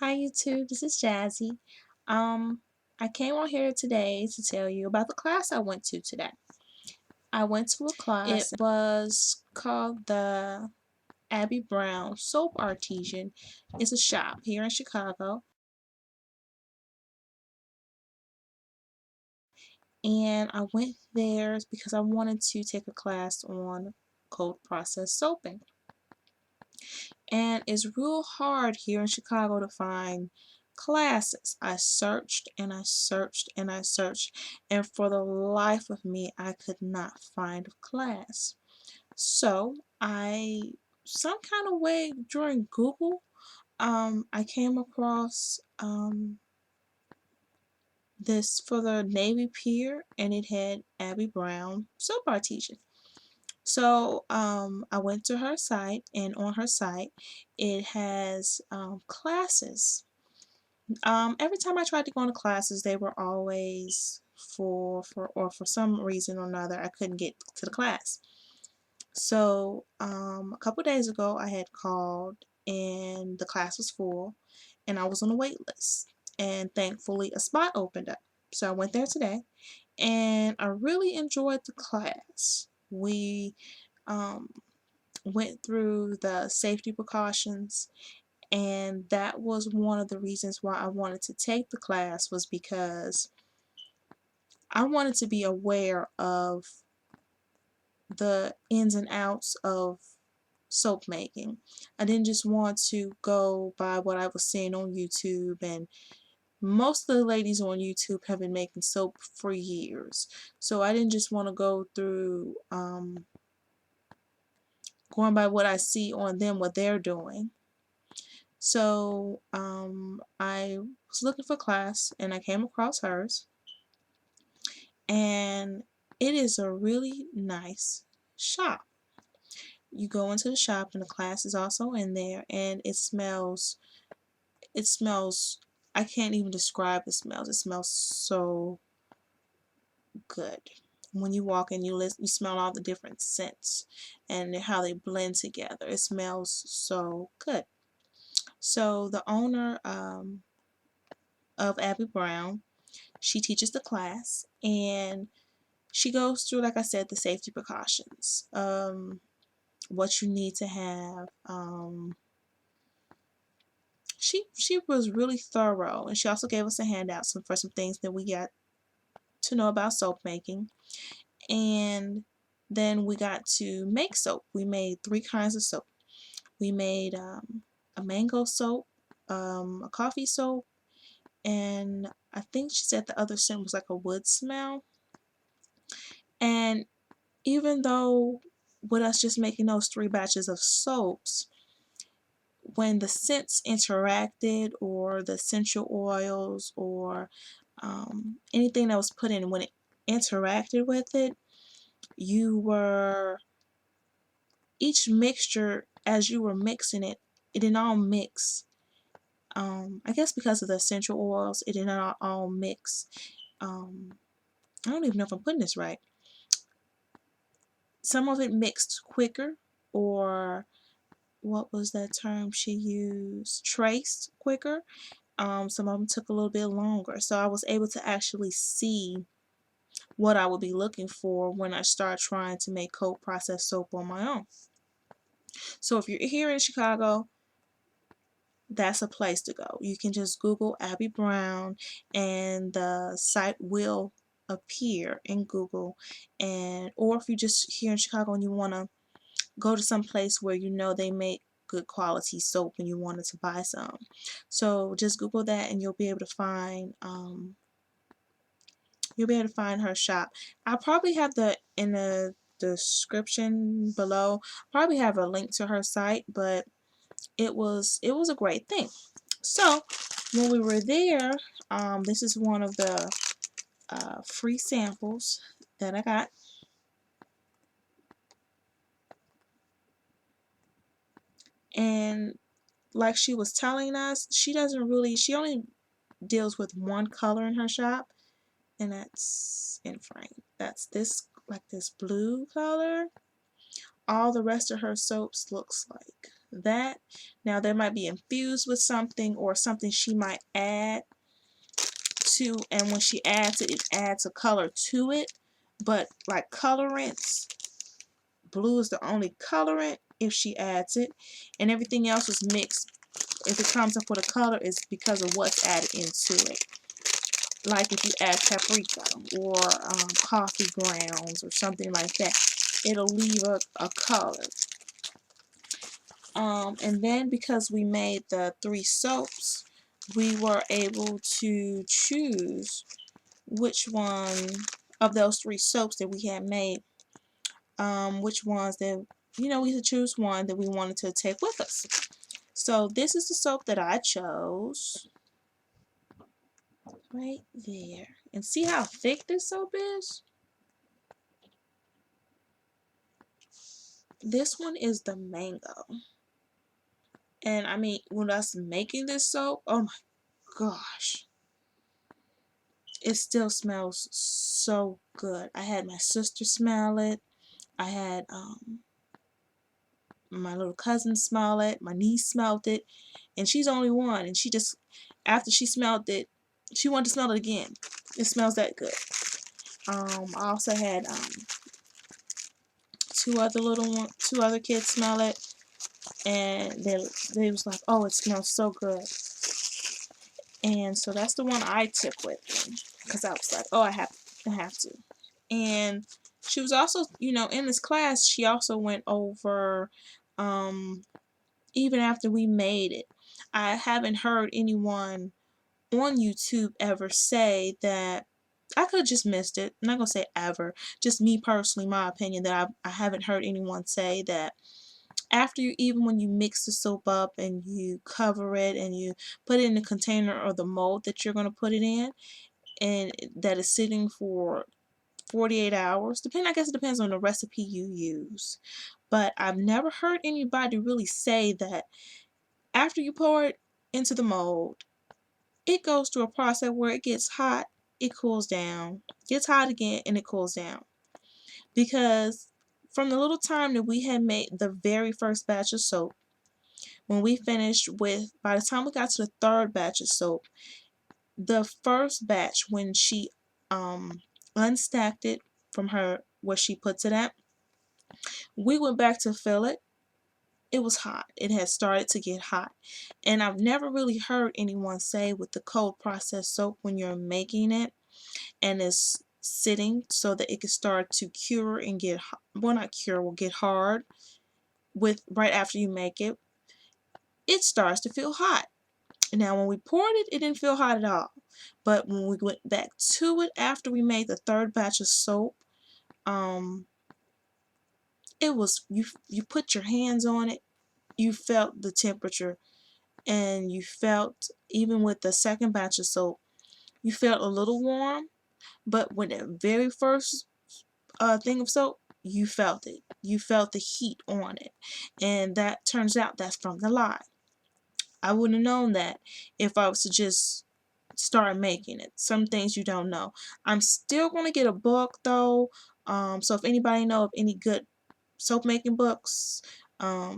Hi YouTube, this is Jazzy. Um, I came on here today to tell you about the class I went to today. I went to a class. It was called the Abby Brown Soap Artesian. It's a shop here in Chicago. And I went there because I wanted to take a class on cold process soaping. And it's real hard here in Chicago to find classes. I searched and I searched and I searched, and for the life of me, I could not find a class. So some kind of way during Google, I came across this for the Navy Pier, and it had Abby Brown Soap Artesian. So I went to her site, and on her site, it has classes. Every time I tried to go into classes, they were always full for some reason or another. I couldn't get to the class. So a couple days ago, I had called, and the class was full, and I was on a wait list. And thankfully, a spot opened up. So I went there today, and I really enjoyed the class. We um, went through the safety precautions, and that was one of the reasons why I wanted to take the class, was because I wanted to be aware of the ins and outs of soap making. I didn't just want to go by what I was seeing on YouTube, and most of the ladies on YouTube have been making soap for years. So I didn't just want to go through going by what I see on them, what they're doing. So I was looking for class, and I came across hers, and it is a really nice shop. You go into the shop, and the class is also in there, and it smells, I can't even describe the smells. It smells so good. When you walk in, you smell all the different scents and how they blend together. It smells so good. So the owner of Abby Brown, she teaches the class, and she goes through, like I said, the safety precautions, what you need to have. She was really thorough, and she also gave us a handout for some things that we got to know about soap making. And then we got to make soap. We made 3 kinds of soap. We made a mango soap, a coffee soap, and I think she said the other scent was like a wood smell. And even though with us just making those 3 batches of soaps, when the scents interacted, or the essential oils, or anything that was put in, when it interacted with it, you were, each mixture, as you were mixing it, it didn't all mix. I guess because of the essential oils, it did not all mix. I don't even know if I'm putting this right. Some of it mixed quicker, or what was that term she used? Traced quicker. Some of them took a little bit longer. So I was able to actually see what I would be looking for when I start trying to make cold process soap on my own. So if you're here in Chicago, that's a place to go. You can just Google Abby Brown, and the site will appear in Google. And or if you're just here in Chicago and you want to go to some place where you know they make good quality soap and you wanted to buy some, so just Google that, and you'll be able to find her shop. I'll probably have the in the description below, probably have a link to her site, but it was a great thing. So when we were there, this is one of the free samples that I got. And like she was telling us, she only deals with one color in her shop, and that's in frame. That's this, like this blue color. All the rest of her soaps looks like that. Now there might be infused with something or something she might add to, and when she adds it, it adds a color to it. But like colorants, blue is the only colorant if she adds it, and everything else is mixed. If it comes up with a color, it's because of what's added into it. Like if you add paprika or coffee grounds or something like that, it'll leave a color. And then because we made the 3 soaps, we were able to choose which one of those 3 soaps that we had made, which ones that, we could choose one that we wanted to take with us. So this is the soap that I chose. Right there. And see how thick this soap is? This one is the mango. And I mean, when I was making this soap, oh my gosh. It still smells so good. I had my sister smell it. I had my little cousin smell it. My niece smelled it. And she's only one. And she just, after she smelled it, she wanted to smell it again. It smells that good. I also had two other kids smell it, and they was like, oh, it smells so good. And so that's the one I took with me, because I was like, oh, I have to. And she was also, in this class, she also went over, even after we made it, I haven't heard anyone on YouTube ever say that, I could have just missed it. I'm not going to say ever. Just me personally, my opinion, that I haven't heard anyone say that after even when you mix the soap up and you cover it and you put it in the container or the mold that you're going to put it in, and that is sitting for 48 hours, I guess it depends on the recipe you use. But I've never heard anybody really say that after you pour it into the mold, it goes through a process where it gets hot, it cools down, gets hot again, and it cools down. Because from the little time that we had made the very first batch of soap, when we finished with, by the time we got to the 3rd batch of soap, the first batch, when she unstacked it from her where she puts it at, we went back to fill it. It was hot. It had started to get hot. And I've never really heard anyone say with the cold processed soap, when you're making it and it's sitting so that it can start to cure and get, well, not cure, will get hard with right after you make it, it starts to feel hot. Now when we poured it, it didn't feel hot at all. But when we went back to it after we made the 3rd batch of soap, it was, you put your hands on it, you felt the temperature, and you felt, even with the 2nd batch of soap, you felt a little warm, but with the very first thing of soap, you felt it. You felt the heat on it. And that turns out that's from the lye. I wouldn't have known that if I was to just start making it. Some things you don't know. I'm still going to get a book though. So if anybody know of any good soap making books,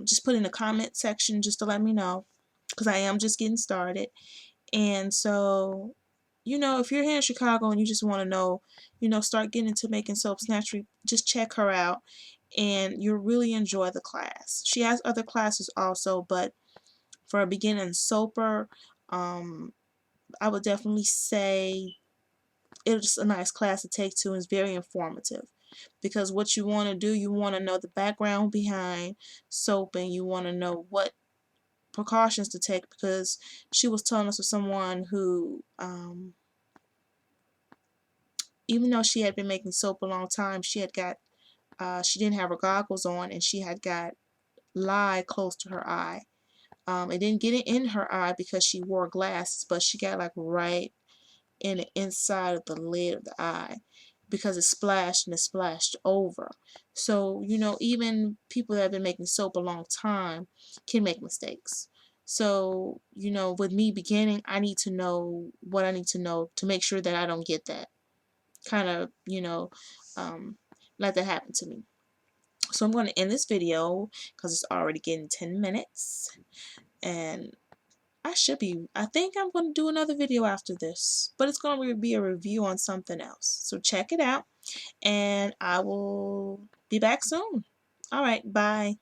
just put in the comment section just to let me know, because I am just getting started. And so, if you're here in Chicago and you just want to know, start getting into making soaps naturally, just check her out and you'll really enjoy the class. She has other classes also, but for a beginning soaper, I would definitely say it's a nice class to take to, and it's very informative. Because what you want to do, you want to know the background behind soap, and you want to know what precautions to take, because she was telling us of someone who, even though she had been making soap a long time, she didn't have her goggles on, and she had got lye close to her eye. It didn't get it in her eye because she wore glasses, but she got like right in the inside of the lid of the eye, because it splashed and it splashed over. So, even people that have been making soap a long time can make mistakes. So, with me beginning, I need to know what I need to know to make sure that I don't get that kind of, let that happen to me. So I'm going to end this video because it's already getting 10 minutes. And I think I'm going to do another video after this. But it's going to be a review on something else. So check it out. And I will be back soon. Alright, bye.